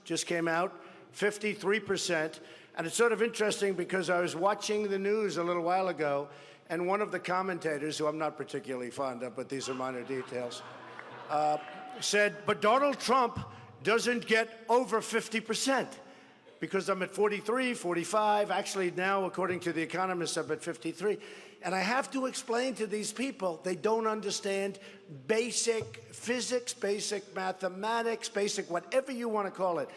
just came out, 53%. And it's sort of interesting because I was watching the news a little while ago, and one of the commentators, who I'm not particularly fond of, but these are minor details, said, but Donald Trump doesn't get over 50%. Because I'm at 43, 45, actually now, according to The Economist, I'm at 53. And I have to explain to these people, they don't understand basic physics, basic mathematics, basic whatever you want to call it.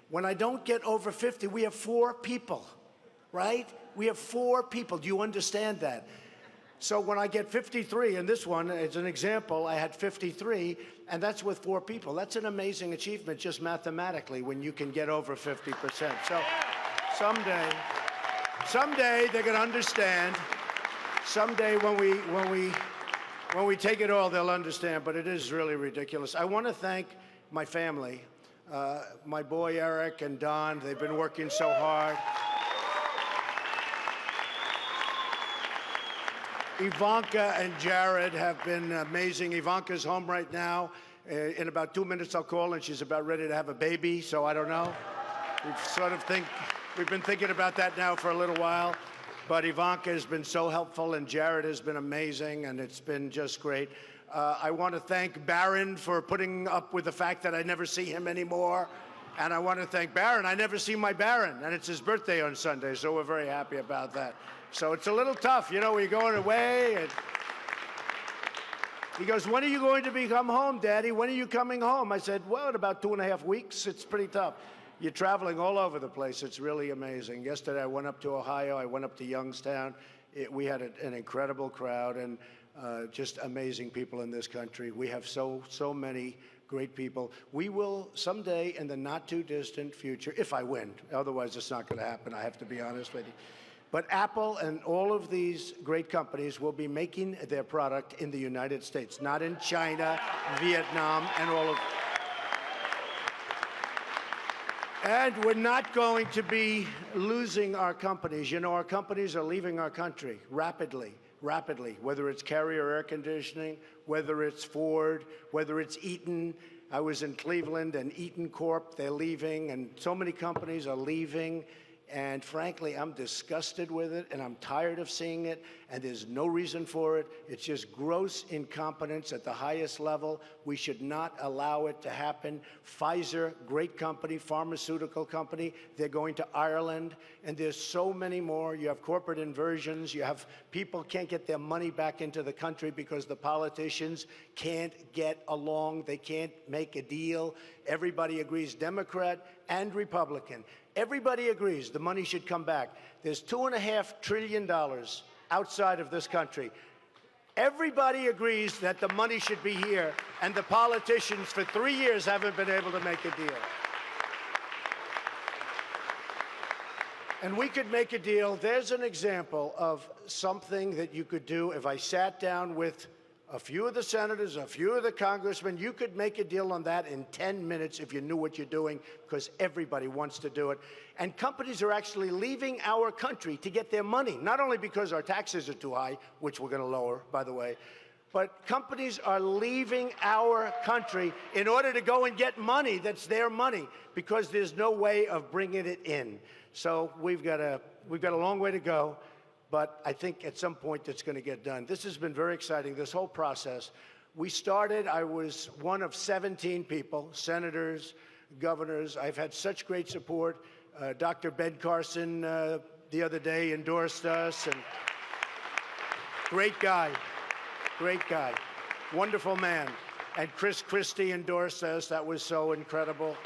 When I don't get over 50, we have 4 people, right? We have 4 people. Do you understand that? So when I get 53, and this one, as an example, I had 53, and that's with 4 people. That's an amazing achievement just mathematically when you can get over 50%. So someday they're going to understand. Someday when we take it all, they'll understand, but it is really ridiculous. I want to thank my family, my boy Eric and Don. They've been working so hard. Ivanka and Jared have been amazing. Ivanka's home right now. In about 2 minutes, I'll call, and she's about ready to have a baby, so I don't know. We've been thinking about that now for a little while. But Ivanka has been so helpful, and Jared has been amazing, and it's been just great. I want to thank Barron for putting up with the fact that I never see him anymore. And I want to thank Barron. I never see my Barron, and it's his birthday on Sunday, so we're very happy about that. So it's a little tough, you know, we're going away. And he goes, when are you going to come home, Daddy? When are you coming home? I said, well, in about 2.5 weeks. It's pretty tough. You're traveling all over the place. It's really amazing. Yesterday, I went up to Ohio. I went up to Youngstown. We had an incredible crowd and just amazing people in this country. We have so many great people. We will someday in the not-too-distant future, if I win, otherwise it's not going to happen, I have to be honest with you. But Apple and all of these great companies will be making their product in the United States, not in China, Vietnam, and all of. And we're not going to be losing our companies. You know, our companies are leaving our country rapidly, whether it's Carrier Air Conditioning, whether it's Ford, whether it's Eaton. I was in Cleveland, and Eaton Corp, they're leaving, and so many companies are leaving. And frankly, I'm disgusted with it, and I'm tired of seeing it, and there's no reason for it. It's just gross incompetence at the highest level. We should not allow it to happen. Pfizer, great company, pharmaceutical company, they're going to Ireland, and there's so many more. You have corporate inversions. You have people can't get their money back into the country because the politicians can't get along. They can't make a deal. Everybody agrees, Democrat and Republican. Everybody agrees the money should come back. There's $2.5 trillion outside of this country. Everybody agrees that the money should be here, and the politicians for 3 years haven't been able to make a deal. And we could make a deal. There's an example of something that you could do if I sat down with a few of the senators, a few of the congressmen. You could make a deal on that in 10 minutes if you knew what you're doing, because everybody wants to do it. And companies are actually leaving our country to get their money, not only because our taxes are too high, which we're going to lower, by the way, but companies are leaving our country in order to go and get money that's their money, because there's no way of bringing it in. So we've got a long way to go. But I think at some point it's going to get done. This has been very exciting, this whole process. We started, I was one of 17 people, senators, governors. I've had such great support. Dr. Ben Carson the other day endorsed us. And great guy, wonderful man. And Chris Christie endorsed us. That was so incredible.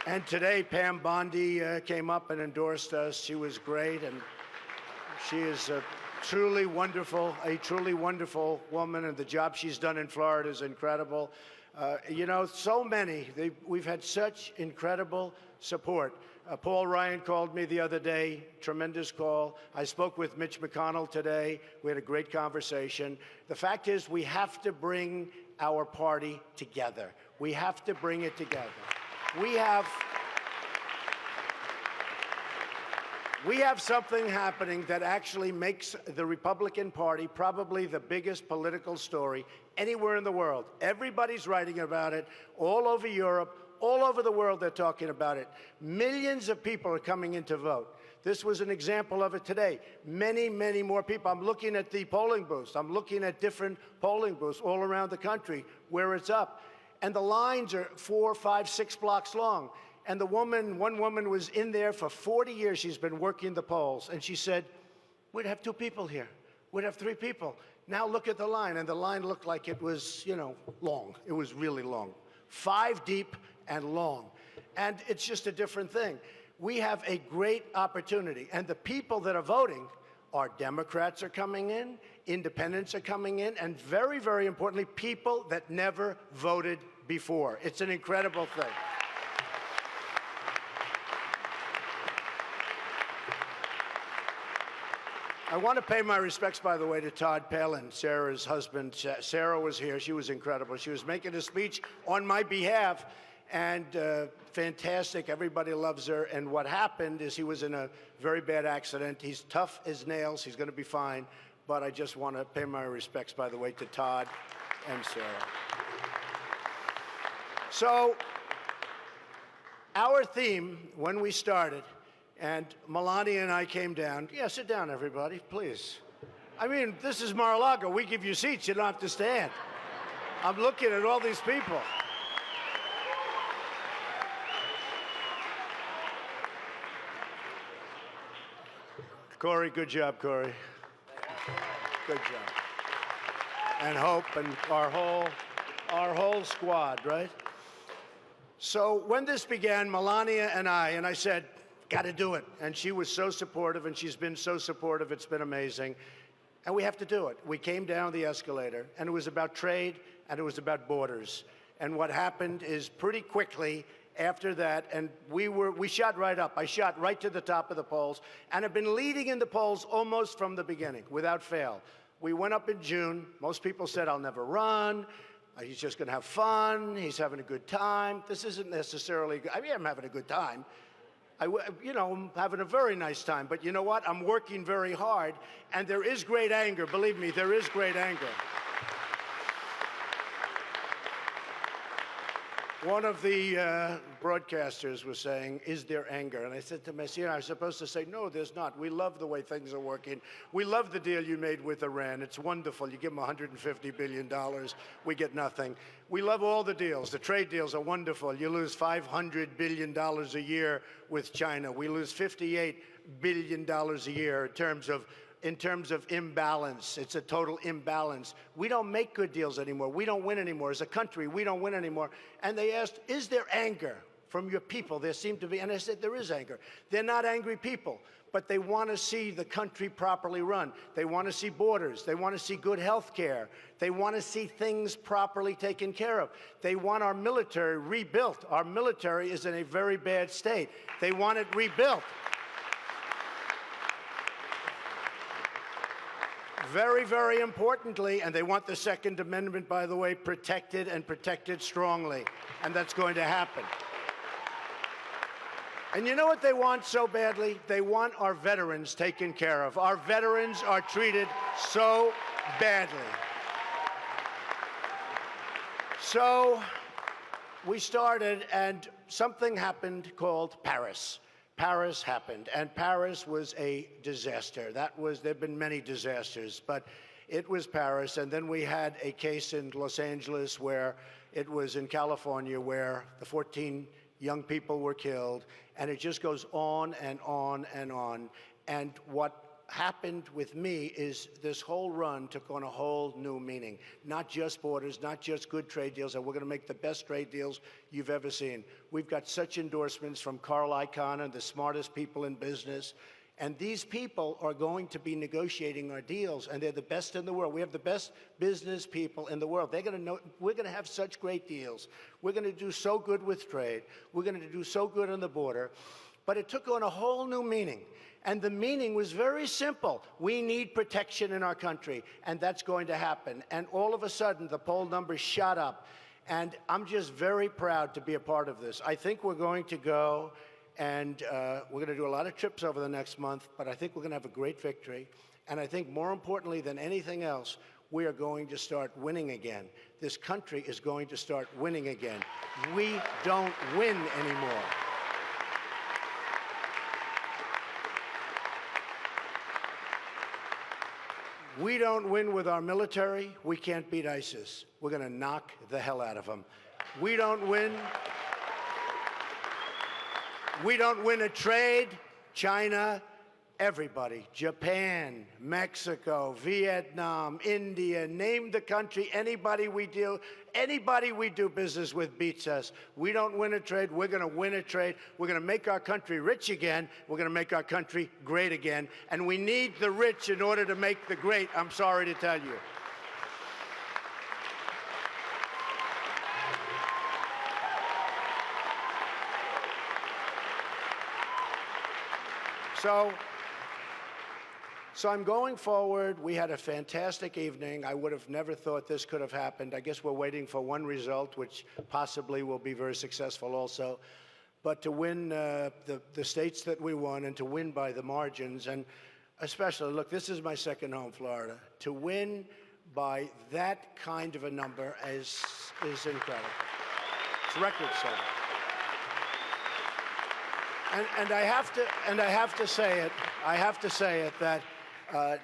And today, Pam Bondi came up and endorsed us. She was great, and she is a truly wonderful woman, and the job she's done in Florida is incredible. You know, so many. We've had such incredible support. Paul Ryan called me the other day, tremendous call. I spoke with Mitch McConnell today. We had a great conversation. The fact is, we have to bring our party together. We have to bring it together. We We have something happening that actually makes the Republican Party probably the biggest political story anywhere in the world. Everybody's writing about it all over Europe, all over the world they're talking about it. Millions of people are coming in to vote. This was an example of it today. Many, many more people. I'm looking at the polling booths. I'm looking at different polling booths all around the country where it's up. And the lines are 4, 5, 6 blocks long. And one woman was in there for 40 years. She's been working the polls. And she said, we'd have 2 people here. We'd have 3 people. Now look at the line. And the line looked like it was, long. It was really long. 5 deep and long. And it's just a different thing. We have a great opportunity. And the people that are voting are Democrats are coming in, independents are coming in, and very, very importantly, people that never voted before. It's an incredible thing. I want to pay my respects, by the way, to Todd Palin, Sarah's husband. Sarah was here. She was incredible. She was making a speech on my behalf, and fantastic. Everybody loves her. And what happened is he was in a very bad accident. He's tough as nails. He's going to be fine. But I just want to pay my respects, by the way, to Todd and Sarah. So our theme, when we started, and Melania and I came down. Yeah, sit down, everybody, please. I mean, this is Mar-a-Lago. We give you seats. You don't have to stand. I'm looking at all these people. Corey, good job, Corey. Good job. And Hope and our whole squad, right? So when this began, Melania and I said, got to do it. And she was so supportive, and she's been so supportive. It's been amazing. And we have to do it. We came down the escalator, and it was about trade, and it was about borders. And what happened is pretty quickly after that, and we shot right up. I shot right to the top of the polls, and have been leading in the polls almost from the beginning, without fail. We went up in June. Most people said, I'll never run. He's just going to have fun. He's having a good time. This isn't necessarily good. I mean, I'm having a good time. I'm having a very nice time. But you know what? I'm working very hard, and there is great anger. Believe me, there is great anger. One of the broadcasters was saying, is there anger? And I said to him, I'm supposed to say, no, there's not. We love the way things are working. We love the deal you made with Iran. It's wonderful. You give them $150 billion. We get nothing. We love all the deals. The trade deals are wonderful. You lose $500 billion a year with China. We lose $58 billion a year in terms of imbalance. It's a total imbalance. We don't make good deals anymore. We don't win anymore. As a country, we don't win anymore. And they asked, is there anger from your people? There seemed to be. And I said, there is anger. They're not angry people, but they want to see the country properly run. They want to see borders. They want to see good health care. They want to see things properly taken care of. They want our military rebuilt. Our military is in a very bad state. They want it rebuilt. Very, very importantly, and they want the Second Amendment, by the way, protected and protected strongly. And that's going to happen. And you know what they want so badly? They want our veterans taken care of. Our veterans are treated so badly. So we started, and something happened called Paris. Paris happened, and Paris was a disaster. There've been many disasters, but it was Paris. And then we had a case in Los Angeles it was in California, where the 14 young people were killed, and it just goes on and on and on. And what happened with me is this whole run took on a whole new meaning. Not just borders, not just good trade deals, and we're going to make the best trade deals you've ever seen. We've got such endorsements from Carl Icahn and the smartest people in business. And these people are going to be negotiating our deals, and they're the best in the world. We have the best business people in the world. They're going to know we're going to have such great deals. We're going to do so good with trade. We're going to do so good on the border. But it took on a whole new meaning. And the meaning was very simple. We need protection in our country, and that's going to happen. And all of a sudden, the poll numbers shot up. And I'm just very proud to be a part of this. I think we're going to go And we're going to do a lot of trips over the next month, but I think we're going to have a great victory. And I think more importantly than anything else, we are going to start winning again. This country is going to start winning again. We don't win anymore. We don't win with our military. We can't beat ISIS. We're going to knock the hell out of them. We don't win. We don't win a trade. China, everybody, Japan, Mexico, Vietnam, India, name the country, anybody we do business with beats us. We don't win a trade, we're going to win a trade. We're going to make our country rich again. We're going to make our country great again. And we need the rich in order to make the great, I'm sorry to tell you. So I'm going forward. We had a fantastic evening. I would have never thought this could have happened. I guess we're waiting for one result, which possibly will be very successful also. But to win the states that we won and to win by the margins, and especially, look, this is my second home, Florida. To win by that kind of a number is incredible. It's record-setting. And I have to say it that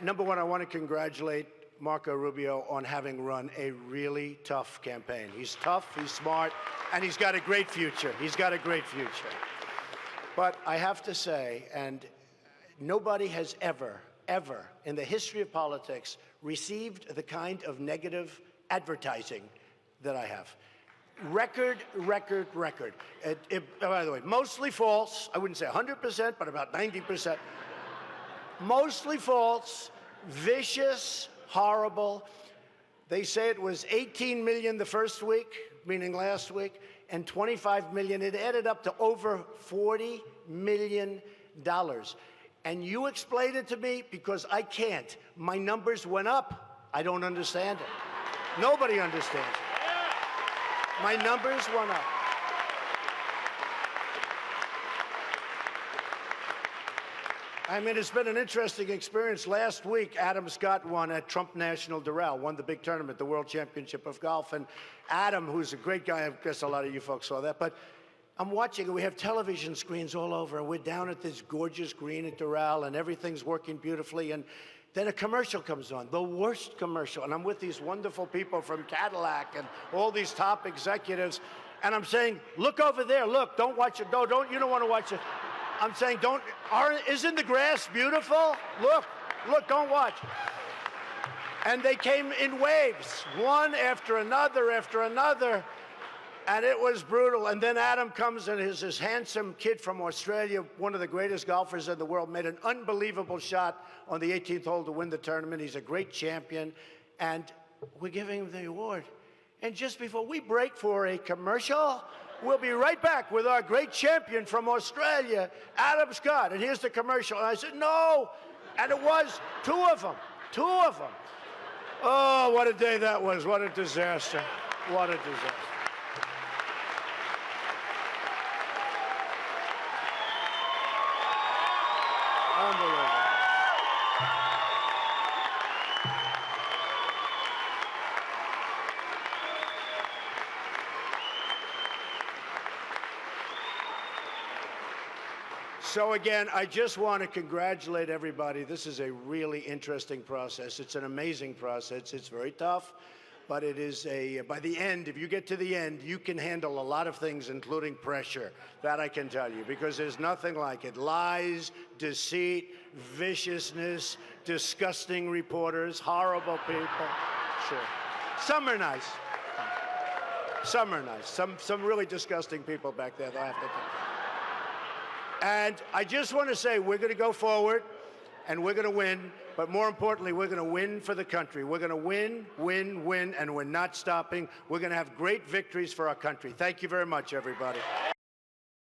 number one, I want to congratulate Marco Rubio on having run a really tough campaign. He's tough, he's smart, and he's got a great future. He's got a great future. But I have to say, and nobody has ever in the history of politics received the kind of negative advertising that I have. Record. By the way, mostly false. I wouldn't say 100%, but about 90%. Mostly false, vicious, horrible. They say it was 18 million the first week, meaning last week, and 25 million. It added up to over $40 million. And you explain it to me because I can't. My numbers went up. I don't understand it. Nobody understands it. My numbers went up. I mean, it's been an interesting experience. Last week, Adam Scott won at Trump National Doral, won the big tournament, the World Championship of Golf. And Adam, who's a great guy, I guess a lot of you folks saw that, but I'm watching, and we have television screens all over, and we're down at this gorgeous green at Doral, and everything's working beautifully, and then a commercial comes on, the worst commercial, and I'm with these wonderful people from Cadillac and all these top executives, and I'm saying, look over there, look, don't watch it, you don't want to watch it. I'm saying, isn't the grass beautiful? Look, don't watch. And they came in waves, one after another, and it was brutal. And then Adam comes, and this handsome kid from Australia, one of the greatest golfers in the world, made an unbelievable shot on the 18th hole to win the tournament. He's a great champion, and we're giving him the award. And just before we break for a commercial, we'll be right back with our great champion from Australia, Adam Scott. And here's the commercial. And I said, no. And it was two of them. Oh, what a day that was. What a disaster. What a disaster. Unbelievable. So again, I just want to congratulate everybody. This is a really interesting process. It's an amazing process. It's very tough, but it is by the end, if you get to the end, you can handle a lot of things, including pressure. That I can tell you, because there's nothing like it. Lies, deceit, viciousness, disgusting reporters, horrible people. Sure. Some are nice. Some are nice. Some really disgusting people back there, though, I have to tell you. And I just want to say, we're going to go forward, and we're going to win. But more importantly, we're going to win for the country. We're going to win, and we're not stopping. We're going to have great victories for our country. Thank you very much, everybody.